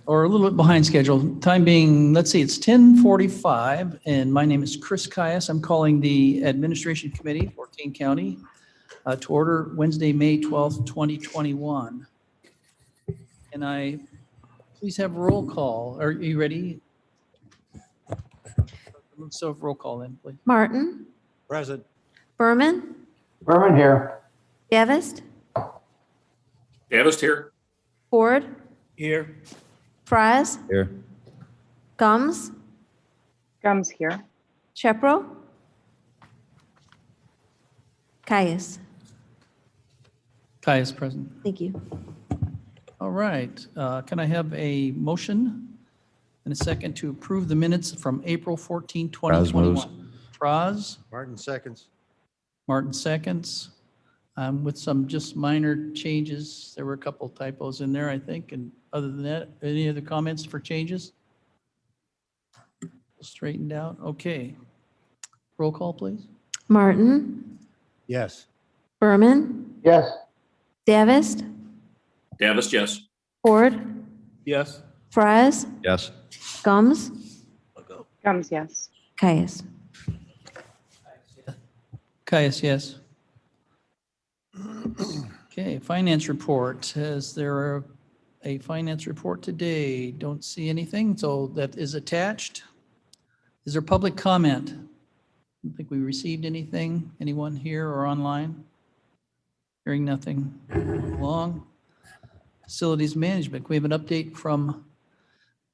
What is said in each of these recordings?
or a little bit behind schedule. Time being, let's see, it's 10:45, and my name is Chris Caius. I'm calling the Administration Committee for Kane County to order Wednesday, May 12th, 2021. Can I please have roll call? Are you ready? Let's have roll call then, please. Martin, Present. Berman, Berman here. Davist, Davist here. Ford, Here. Fries, Here. Gums, Gums here. Shepro, Caius. Caius present. Thank you. All right. Can I have a motion and a second to approve the minutes from April 14, 2021? Praz, Martin seconds. Martin seconds. With some just minor changes. There were a couple typos in there, I think. And other than that, any other comments for changes? Straightened out. Okay. Roll call, please. Martin, Yes. Berman, Yes. Davist, Davist, yes. Ford, Yes. Fries, Yes. Gums, Gums, yes. Caius. Caius, yes. Okay, finance report. Is there a finance report today? Don't see anything, so that is attached. Is there public comment? I don't think we received anything. Anyone here or online? Hearing nothing. Along. Facilities management. Can we have an update from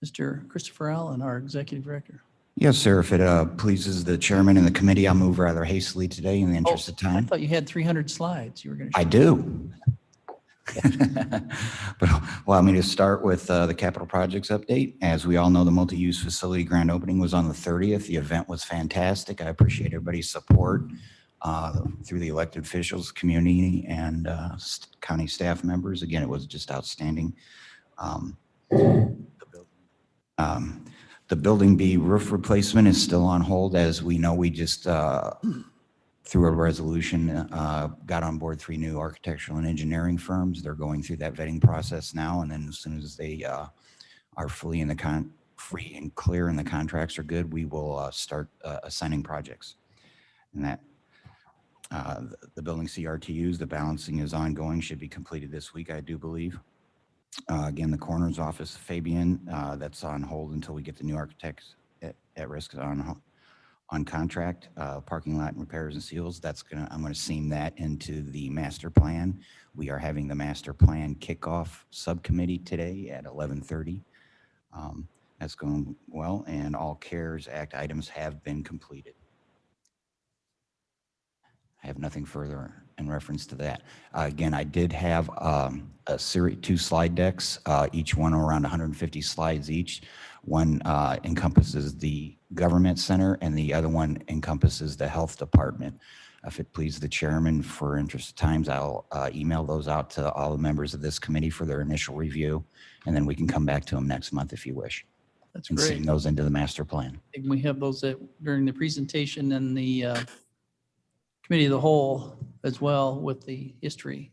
Mr. Christopher Allen, our executive director? Yes, sir. If it pleases the chairman and the committee, I'll move rather hastily today in the interest of I time. thought you had 300 slides you were going to I show. do. But allow me to start with the capital projects update. As we all know, the multi-use facility grand opening was on the 30th. The event was fantastic. I appreciate everybody's support through the elected officials, community, and county staff members. Again, it was just outstanding. The Building B roof replacement is still on hold. As we know, we just, through a resolution, got on board 3 new architectural and engineering firms. They're going through that vetting process now, and then as soon as they are free and clear and the contracts are good, we will start assigning projects. And that the building CRTUs, the balancing is ongoing, should be completed this week, I do believe. Again, the coroner's office, Fabian, that's on hold until we get the new architects at risk on contract. Parking lot and repairs and seals, I'm gonna seam that into the master plan. We are having the master plan kickoff subcommittee today at 11:30. That's going well, and all CARES Act items have been completed. I have nothing further in reference to that. Again, I did have a series, 2 slide decks, each one around 150 slides each. One encompasses the government center and the other one encompasses the health department. If it pleases the chairman, for interest of times, I'll email those out to all the members of this committee for their initial review, and then we can come back to them next month if you wish. That's And great. seam those into the master plan. And we have those during the presentation and the committee of the whole as well with the history.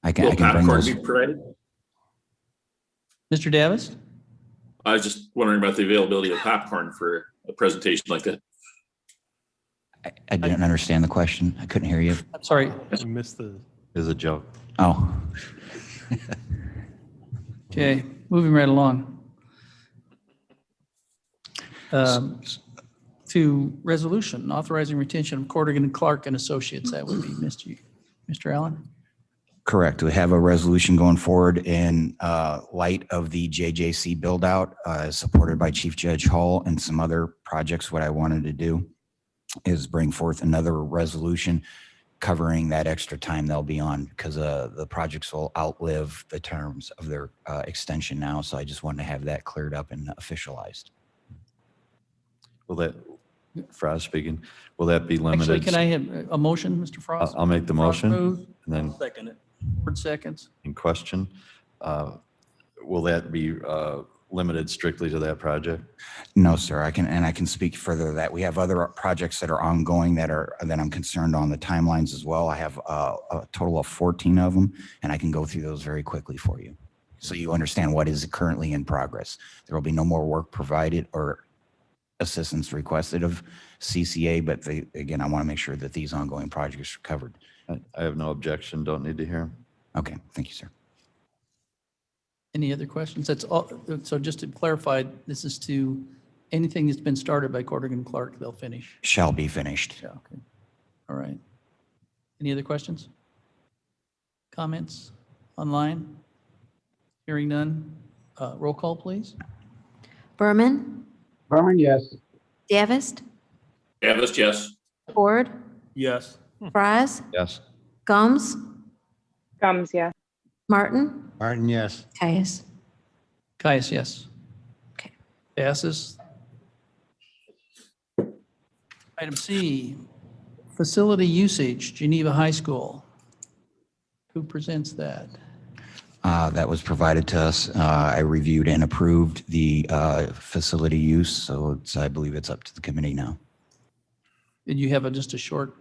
I can Will bring popcorn those. be provided? Mr. Davis? I was just wondering about the availability of popcorn for a presentation like that. I didn't understand the question. I couldn't hear you. I'm sorry. You missed the. Is a joke. Oh. Okay, moving right along. To resolution authorizing retention of Corrigan and Clark and Associates. That would be Mr. Allen. Correct. We have a resolution going forward in light of the JJC build out supported by Chief Judge Hall and some other projects. What I wanted to do is bring forth another resolution covering that extra time they'll be on because the projects will outlive the terms of their extension now. So I just wanted to have that cleared up and officialized. Will that, Frost speaking, will that be limited? Actually, can I have a motion, Mr. Frost? I'll make the Frost motion moves. and then Second it. Word seconds. in question. Will that be limited strictly to that project? No, sir. I can speak further to that. We have other projects that are ongoing that I'm concerned on the timelines as well. I have a total of 14 of them, and I can go through those very quickly for you. so you understand what is currently in progress. There will be no more work provided or assistance requested of CCA, but again, I want to make sure that these ongoing projects are covered. I have no objection. Don't need to hear 'em. Okay, thank you, sir. Any other questions? That's all. So just to clarify, this is to anything that's been started by Corrigan Clark, they'll finish. Shall be finished. Yeah, okay. All right. Any other questions? Comments online? Hearing none. Roll call, please. Berman, Berman, yes. Davis, Davis, yes. Ford, Yes. Fries, Yes. Gums, Gums, yes. Martin, Martin, yes. Caius. Caius, yes. Okay. Passes. Item C, facility usage, Geneva High School. Who presents that? That was provided to us. I reviewed and approved the facility use, so I believe it's up to the committee now. Did you have just a short?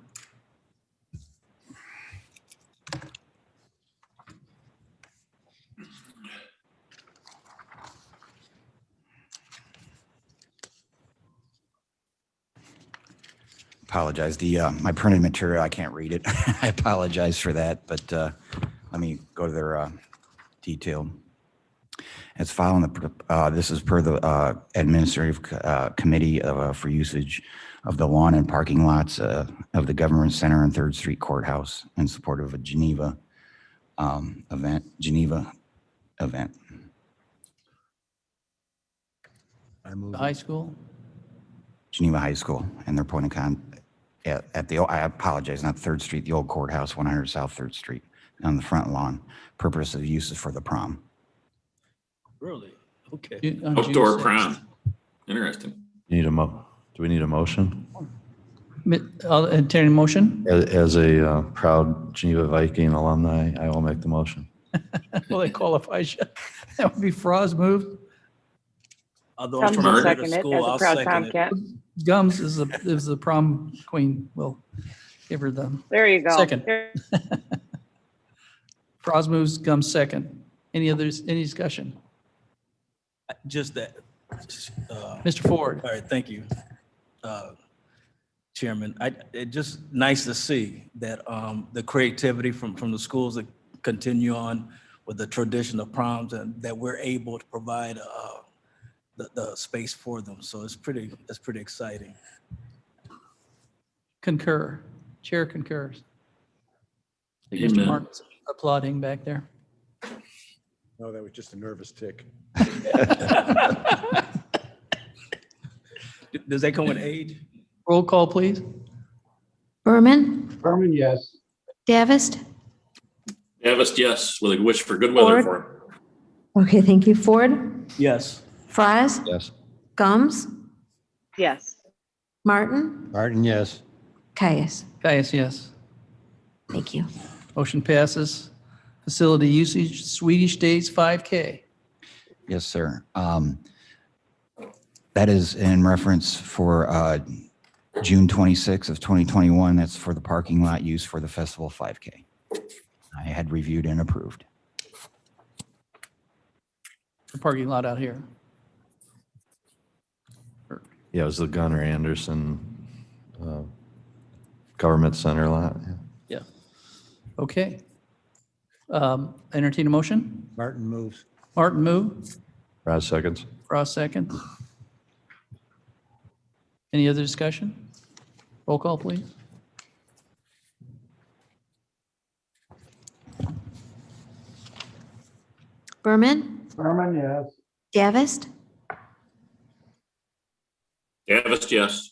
Apologize. My printed material, I can't read it. I apologize for that, but let me go to their detail. As following this is per the administrative committee for usage of the lawn and parking lots of the Government Center and 3rd Street Courthouse in support of a Geneva event. I move. High school? Geneva High School and their point of at the, I apologize, not 3rd Street, the old courthouse, 100 South 3rd Street, on the front lawn. Purpose of use is for the prom. Really? Okay. On June Outdoor 6th. prom. Interesting. Do we need a motion? I'll entertain a motion. As a proud Geneva Viking alumni, I will make the motion. Well, that qualifies you. That would be Frost moved. Although Gums from will a second it school, as a I'll proud second it. Tomcat. Gums is the prom queen. We'll give her the There you go. Second. There- Frost moves, Gums second. Any discussion? Just that. Mr. Ford? All right, thank you, Chairman. It's just nice to see that the creativity from the schools that continue on with the tradition of proms and that we're able to provide the space for them. So it's pretty exciting. Concur. Chair concurs. Mr. Amen. Martin's applauding back there. No, that was just a nervous tick. Does that come with age? Roll call, please. Berman, Berman, yes. Davis. Davis, yes, with a wish for good weather for him. Okay, thank you. Ford, Yes. Fries, Yes. Gums, Yes. Martin, Martin, yes. Caius. Caius, yes. Thank you. Motion passes. Facility usage, Swedish Days 5K. Yes, sir. That is in reference for June 26th of 2021. That's for the parking lot use for the Festival 5K. I had reviewed and approved. The parking lot out here. Yeah, it was the Gunnar Anderson Government Center lot. Yeah. Yeah. Okay. Entertain a motion. Martin moves. Martin move. Brad seconds. Frost second. Any other discussion? Roll call, please. Berman, Berman, yes. Davis, Davis, yes.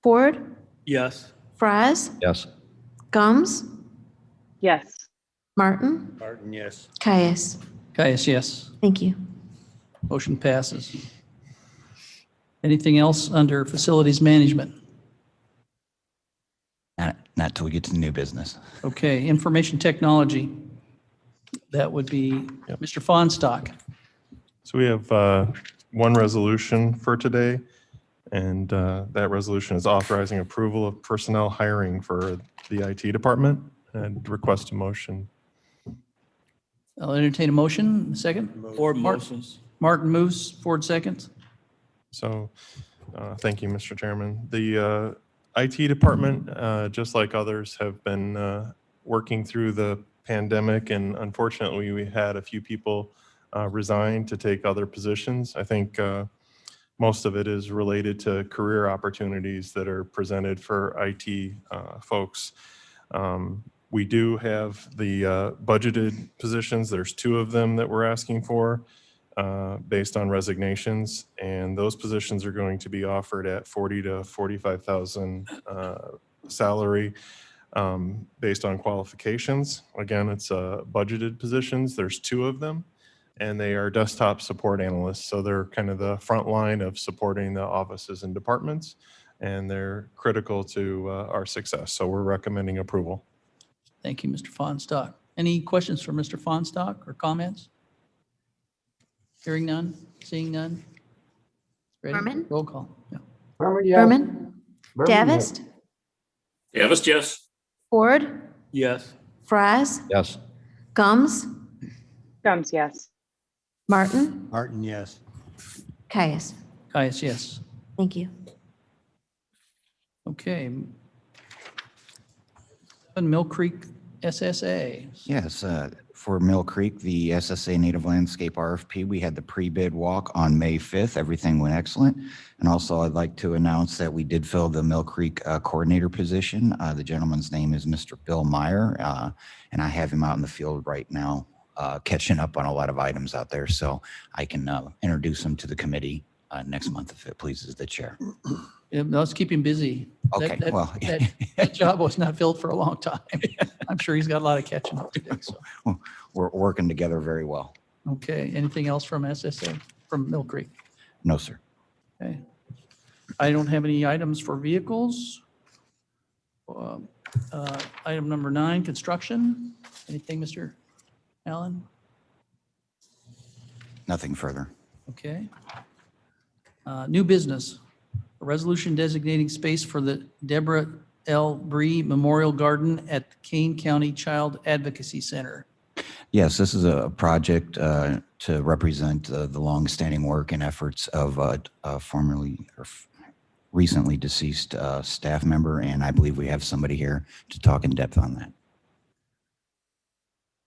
Ford, Yes. Fries, Yes. Gums, Yes. Martin, Martin, yes. Caius. Caius, yes. Thank you. Motion passes. Anything else under facilities management? Not till we get to the new business. Okay, information technology. That would be Mr. Fonstock. So we have one resolution for today, and that resolution is authorizing approval of personnel hiring for the IT department, and request a motion. I'll entertain a motion. Second. Or motions. Martin moves, Ford seconds. So, thank you, Mr. Chairman. The IT department, just like others, have been working through the pandemic, and unfortunately, we had a few people resign to take other positions. I think most of it is related to career opportunities that are presented for IT folks. We do have the budgeted positions. There's 2 of them that we're asking for based on resignations, and those positions are going to be offered at 40 to 45,000 salary based on qualifications. Again, it's budgeted positions. There's 2 of them, and they are desktop support analysts. So they're kind of the front line of supporting the offices and departments, and they're critical to our success. So we're recommending approval. Thank you, Mr. Fonstock. Any questions for Mr. Fonstock or comments? Hearing none, seeing none? Ready? Berman? Roll call. Yeah. Berman, yes. Berman, Berman, yes. Davis, Davis, yes. Ford, Yes. Fries, Yes. Gums, Gums, yes. Martin, Martin, yes. Caius. Caius, yes. Thank you. Okay. Mill Creek SSA. Yes, for Mill Creek, the SSA Native Landscape RFP, we had the pre-bid walk on May 5th. Everything went excellent. And also, I'd like to announce that we did fill the Mill Creek coordinator position. The gentleman's name is Mr. Bill Meyer, and I have him out in the field right now, catching up on a lot of items out there. So I can introduce him to the committee next month if it pleases the chair. Yeah, let's keep him busy. Okay, That- well, That job was not filled for a long time. I'm sure he's got a lot of catching up to do. So, we're working together very well. okay. Anything else from SSA, from Mill Creek? No, sir. Okay. I don't have any items for vehicles. Item number 9, construction. Anything, Mr. Allen? Nothing further. Okay. New business, a resolution designating space for the Deborah L. Bree Memorial Garden at the Kane County Child Advocacy Center. Yes, this is a project to represent the longstanding work and efforts of recently deceased staff member, and I believe we have somebody here to talk in depth on that.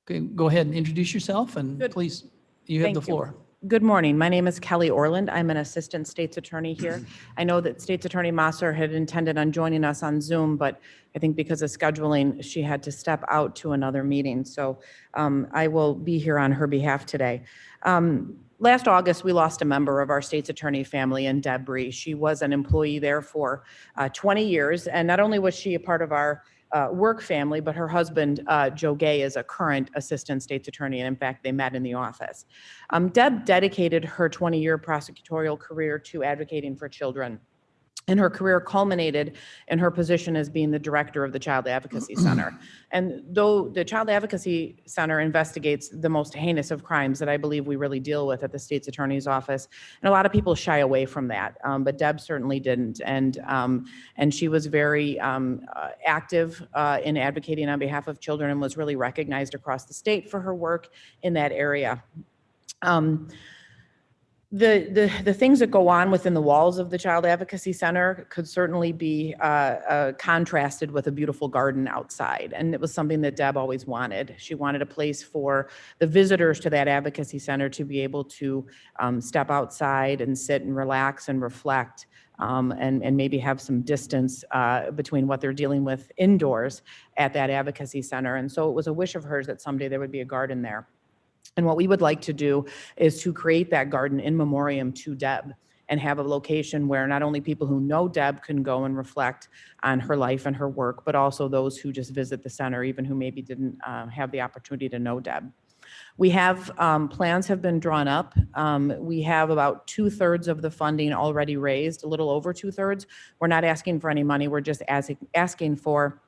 Okay, go ahead and introduce yourself, and Good. please, you have Thank the you. floor. Good morning. My name is Kelly Orland. I'm an assistant state's attorney here. I know that State's Attorney Mosser had intended on joining us on Zoom, but I think because of scheduling, she had to step out to another meeting. So I will be here on her behalf today. Last August, we lost a member of our state's attorney family in Deb Bree. She was an employee there for 20 years. And not only was she a part of our work family, but her husband, Joe Gay, is a current assistant state's attorney. And in fact, they met in the office. Deb dedicated her 20-year prosecutorial career to advocating for children. And her career culminated in her position as being the director of the Child Advocacy Center. And though the Child Advocacy Center investigates the most heinous of crimes that I believe we really deal with at the state's attorney's office, and a lot of people shy away from that, but Deb certainly didn't. And she was very active in advocating on behalf of children and was really recognized across the state for her work in that area. The things that go on within the walls of the Child Advocacy Center could certainly be contrasted with a beautiful garden outside. And it was something that Deb always wanted. She wanted a place for the visitors to that advocacy center to be able to step outside and sit and relax and reflect and maybe have some distance between what they're dealing with indoors at that advocacy center. And so it was a wish of hers that someday there would be a garden there. And what we would like to do is to create that garden in memoriam to Deb and have a location where not only people who know Deb can go and reflect on her life and her work, but also those who just visit the center, even who maybe didn't have the opportunity to know Deb. We have, plans have been drawn up. We have about 2/3 of the funding already raised, a little over 2/3. We're not asking for any money. We're just asking for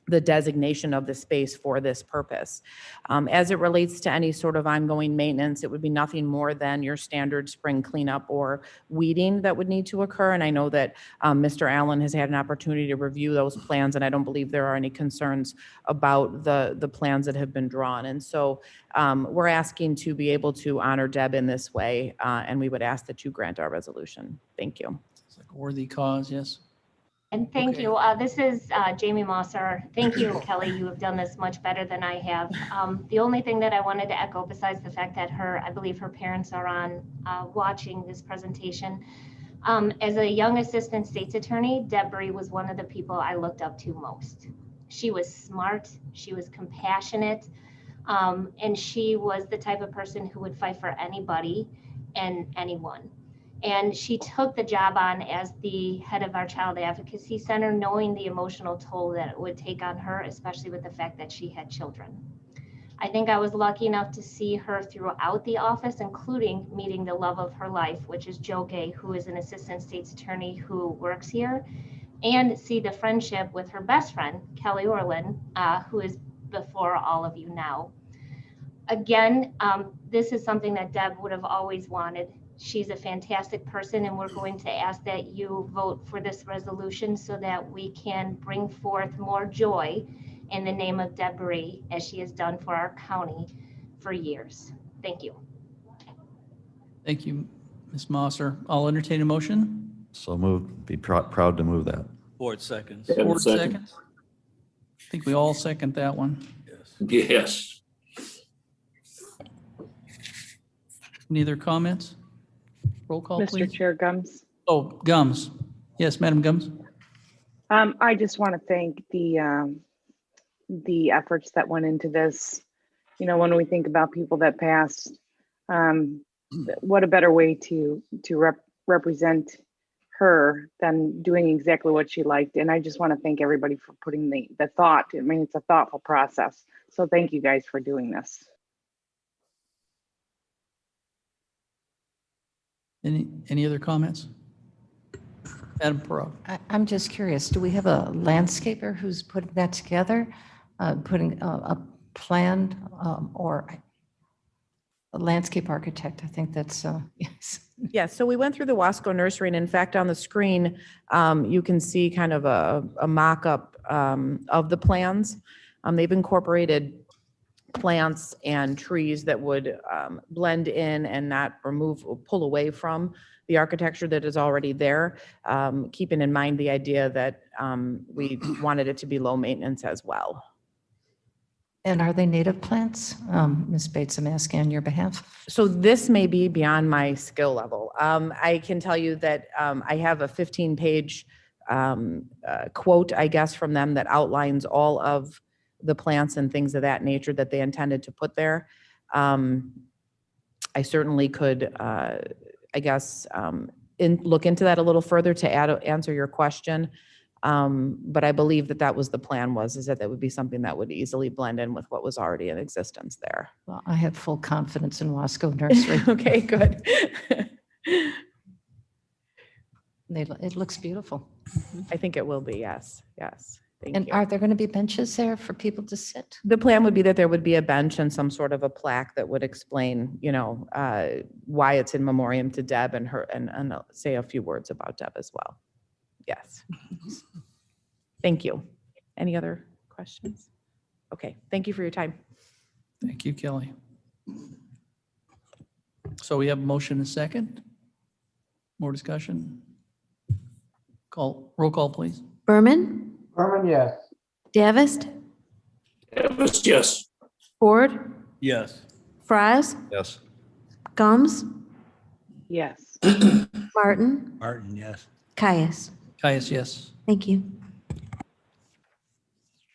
the designation of the space for this purpose. As it relates to any sort of ongoing maintenance, it would be nothing more than your standard spring cleanup or weeding that would need to occur. And I know that Mr. Allen has had an opportunity to review those plans, and I don't believe there are any concerns about the plans that have been drawn. And so we're asking to be able to honor Deb in this way, and we would ask that you grant our resolution. Thank you. It's like a worthy cause, yes. And thank Okay. you. This is Jamie Mosser. Thank you, Kelly. You have done this much better than I have. The only thing that I wanted to echo, besides the fact that I believe her parents are on watching this presentation. As a young assistant state's attorney, Debra was one of the people I looked up to most. She was smart, she was compassionate, and she was the type of person who would fight for anybody and anyone. And she took the job on as the head of our Child Advocacy Center, knowing the emotional toll that it would take on her, especially with the fact that she had children. I think I was lucky enough to see her throughout the office, including meeting the love of her life, which is Joe Gay, who is an assistant state's attorney who works here, and see the friendship with her best friend, Kelly Orland, who is before all of you now. Again, this is something that Deb would have always wanted. She's a fantastic person, and we're going to ask that you vote for this resolution so that we can bring forth more joy in the name of Debra, as she has done for our county for years. Thank you. Thank you, Ms. Mosser. I'll entertain a motion. So moved, be proud to move that. Board seconds. Yeah. Board second. seconds. I think we all second that one. Yes. Yes. Any other comments? Roll call, Mr. please. Chair Gums. Oh, Gums. Yes, Madam Gums. I just want to thank the efforts that went into this. You know, when we think about people that passed, what a better way to represent her than doing exactly what she liked. And I just want to thank everybody for putting the thought. I mean, it's a thoughtful process. So thank you guys for doing this. Any other comments? Madam Perot. I'm just curious, do we have a landscaper who's putting that together? Putting a plan or a landscape architect? I think that's, yes. Yeah, so we went through the Wasco Nursery, and in fact, on the screen, you can see kind of a mock-up of the plans. They've incorporated plants and trees that would blend in and not remove or pull away from the architecture that is already there, keeping in mind the idea that we wanted it to be low maintenance as well. And are they native plants? Ms. Bates, I'm asking on your behalf. So this may be beyond my skill level. I can tell you that I have a 15-page quote, I guess, from them that outlines all of the plants and things of that nature that they intended to put there. I certainly could, I guess, look into that a little further to answer your question. But I believe that was the plan, is that would be something that would easily blend in with what was already in existence there. Well, I have full confidence in Wasco Nursery. Okay, good. It looks beautiful. I think it will be, yes, yes. Thank And you. are there going to be benches there for people to sit? The plan would be that there would be a bench and some sort of a plaque that would explain, why it's in memoriam to Deb and her, and say a few words about Deb as well. Yes. Thank you. Any other questions? Okay, thank you for your time. Thank you, Kelly. So we have a motion and a second. More discussion? Roll call, please. Berman, Berman, yes. Davis, Davis, yes. Ford, Yes. Fries, Yes. Gums, Yes. Martin, Martin, yes. Caius. Caius, yes. Thank you.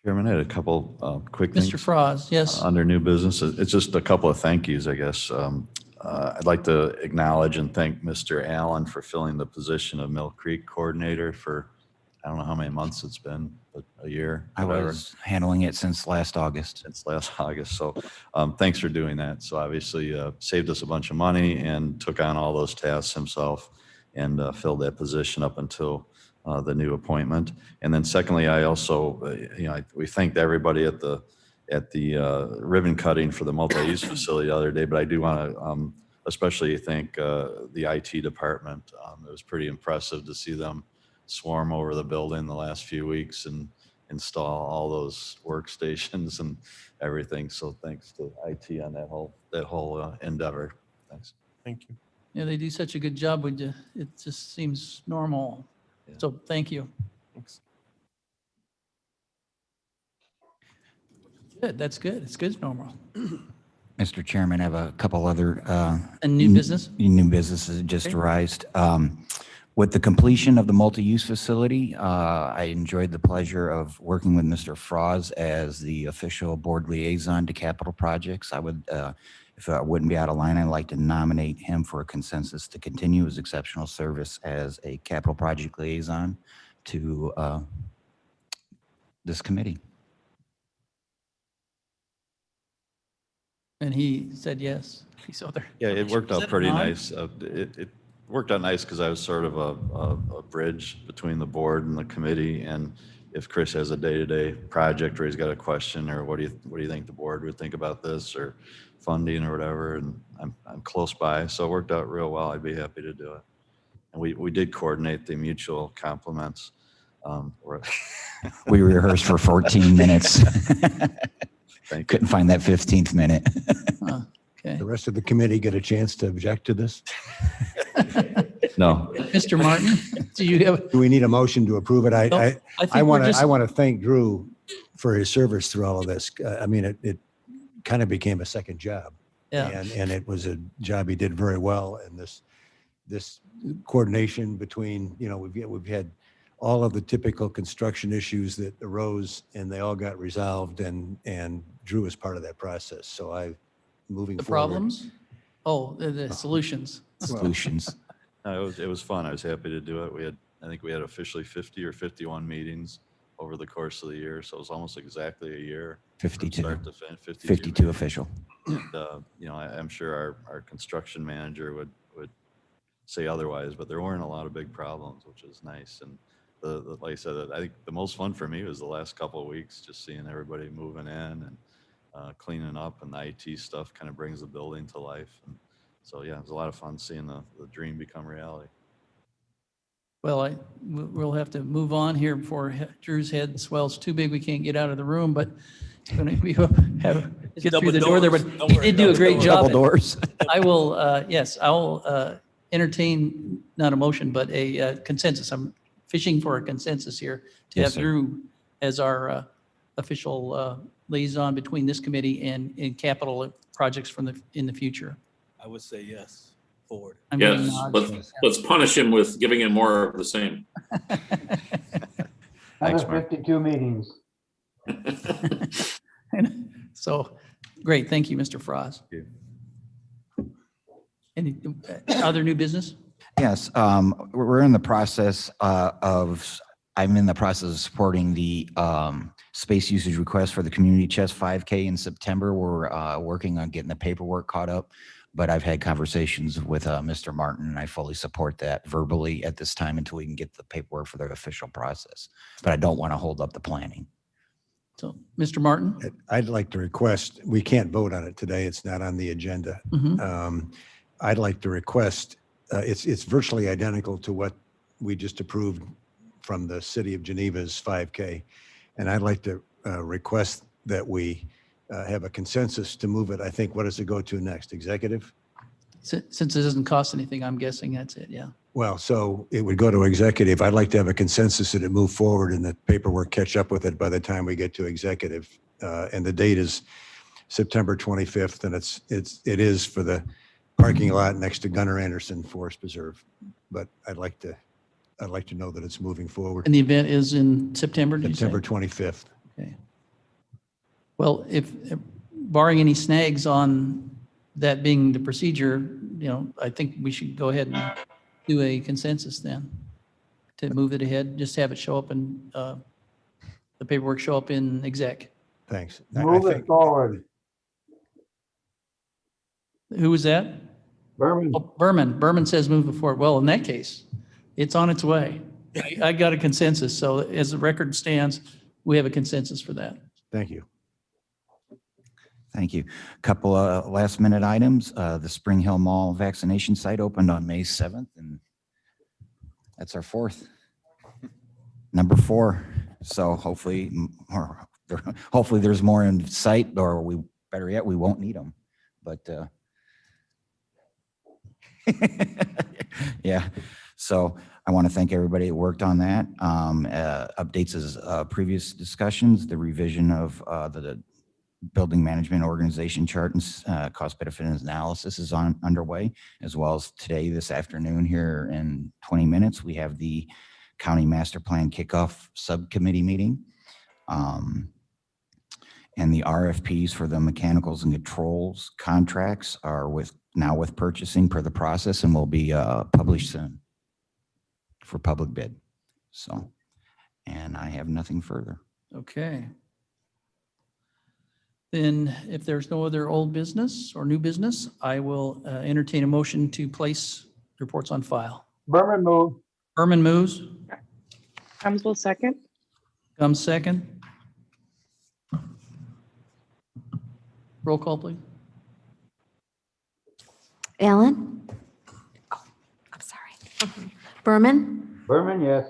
Chairman, I had a couple quick things. Mr. Froz, yes. Under new business, it's just a couple of thank yous, I guess. I'd like to acknowledge and thank Mr. Allen for filling the position of Mill Creek Coordinator for, I don't know how many months it's been, but a year. I whatever. was handling it since last August. Since last August. So thanks for doing that. So obviously saved us a bunch of money and took on all those tasks himself and filled that position up until the new appointment. And then secondly, I also, we thanked everybody at the ribbon cutting for the multi-use facility the other day, but I do want to especially thank the IT department. It was pretty impressive to see them swarm over the building the last few weeks and install all those workstations and everything. So thanks to IT on that whole endeavor. Thanks. Thank you. Yeah, they do such a good job. It just seems normal. Yeah. So thank you. Thanks. Good, that's good. It's good, it's normal. Mr. Chairman, I have a couple other And new business? new businesses that just Okay. arised. With the completion of the multi-use facility, I enjoyed the pleasure of working with Mr. Froz as the official board liaison to capital projects. I would, if I wouldn't be out of line, I'd like to nominate him for a consensus to continue his exceptional service as a capital project liaison to this committee. And he said yes. He's over there. Yeah, it worked Is out that a pretty nod? nice. It worked out nice because I was sort of a bridge between the board and the committee. And if Chris has a day-to-day project or he's got a question or what do you think the board would think about this or funding or whatever, and I'm close by, so it worked out real well. I'd be happy to do it. And we did coordinate the mutual compliments. We rehearsed for 14 minutes. Thank you. Couldn't find that 15th minute. Okay. The rest of the committee get a chance to object to this? No, Mr. Martin, do you have? Do we need a motion to approve it? No, I think we're want just- to thank Drew for his service through all of this. I mean, it kind of became a second job. Yeah. And it was a job he did very well. And this coordination between, we've had all of the typical construction issues that arose and they all got resolved and Drew is part of that process. So moving The forward. problems? Oh, the solutions. Solutions. no, it was fun. I was happy to do it. I think we had officially 50 or 51 meetings over the course of the year. So it was almost exactly a year. From 52. start to finish, 52 official. And, I'm sure our construction manager would say otherwise, but there weren't a lot of big problems, which is nice. And like I said, I think the most fun for me was the last couple of weeks, just seeing everybody moving in and cleaning up, and the IT stuff kind of brings the building to life. And so, yeah, it was a lot of fun seeing the dream become reality. Well, we'll have to move on here before Drew's head swells too big. We can't get out of the room, but we have get through the door there. But Don't he worry, did do a great job. Double doors. I will, yes, I will entertain, not a motion, but a consensus. I'm fishing for a consensus here to Yes, have sir. Drew as our official liaison between this committee and capital projects in the future. I would say yes, forward. I'm getting Yes, nods. let's punish him with giving him more of the same. Thanks, Mark. 52 meetings. So, great, thank you, Mr. Frost. Thank Any other new business? Yes, we're in the process I'm in the process of supporting the space usage request for the Community Chest 5K in September. We're working on getting the paperwork caught up, but I've had conversations with Mr. Martin, and I fully support that verbally at this time until we can get the paperwork for the official process. But I don't want to hold up the planning. So, Mr. Martin? I'd like to request, we can't vote on it today. It's not on the agenda. Mhm. I'd like to request, it's virtually identical to what we just approved from the City of Geneva's 5K. And I'd like to request that we have a consensus to move it. I think, what does it go to next? Executive? Since it doesn't cost anything, I'm guessing that's it, yeah. Well, so it would go to executive. I'd like to have a consensus that it move forward and the paperwork catch up with it by the time we get to executive. And the date is September 25th, and it is for the parking lot next to Gunnar Anderson Forest Preserve. But I'd like to know that it's moving forward. And the event is in September, did you say? September 25th. Okay. Well, if barring any snags on that being the procedure, I think we should go ahead and do a consensus then to move it ahead, just have it show up in, the paperwork show up in exec. Thanks. Move it forward. Who was that? Berman. Oh, Berman. Berman says move it forward. Well, in that case, it's on its way. I got a consensus. So as the record stands, we have a consensus for that. Thank you. Thank you. Couple of last minute items. The Spring Hill Mall vaccination site opened on May 7th, and that's our number 4. So hopefully, hopefully there's more in sight, or better yet, we won't need them. But yeah, so I want to thank everybody that worked on that. Updates as previous discussions, the revision of the building management organization chart and cost benefit analysis is underway, as well as today, this afternoon here in 20 minutes, we have the county master plan kickoff subcommittee meeting. And the RFPs for the mechanicals and controls contracts are now with purchasing per the process and will be published soon for public bid. So, and I have nothing further. Okay. Then if there's no other old business or new business, I will entertain a motion to place reports on file. Berman move. Berman moves. Comes will second. Comes second. Roll call, please. Allen? Oh, I'm sorry. Berman? Berman, yes.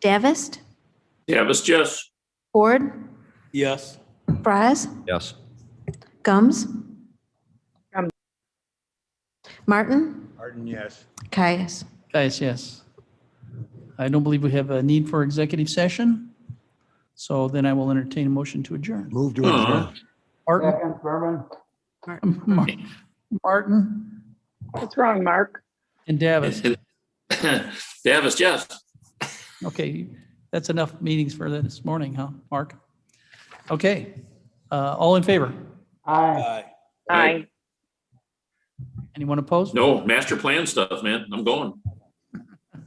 Davist? Davis, yes. Ford? Yes. Fries? Yes. Gums? Gums. Martin? Martin, yes. Caius? Guys, yes. I don't believe we have a need for executive session. So then I will entertain a motion to adjourn. Move to adjourn. Martin? Second, Berman. Martin What's wrong, Mark? and Davis. Davis, yes. Okay, that's enough meetings for this morning, huh, Mark? Okay, all in favor? Aye. Aye. Anyone opposed? No, master plan stuff, man. I'm going.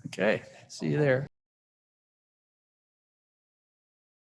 Okay, see you there.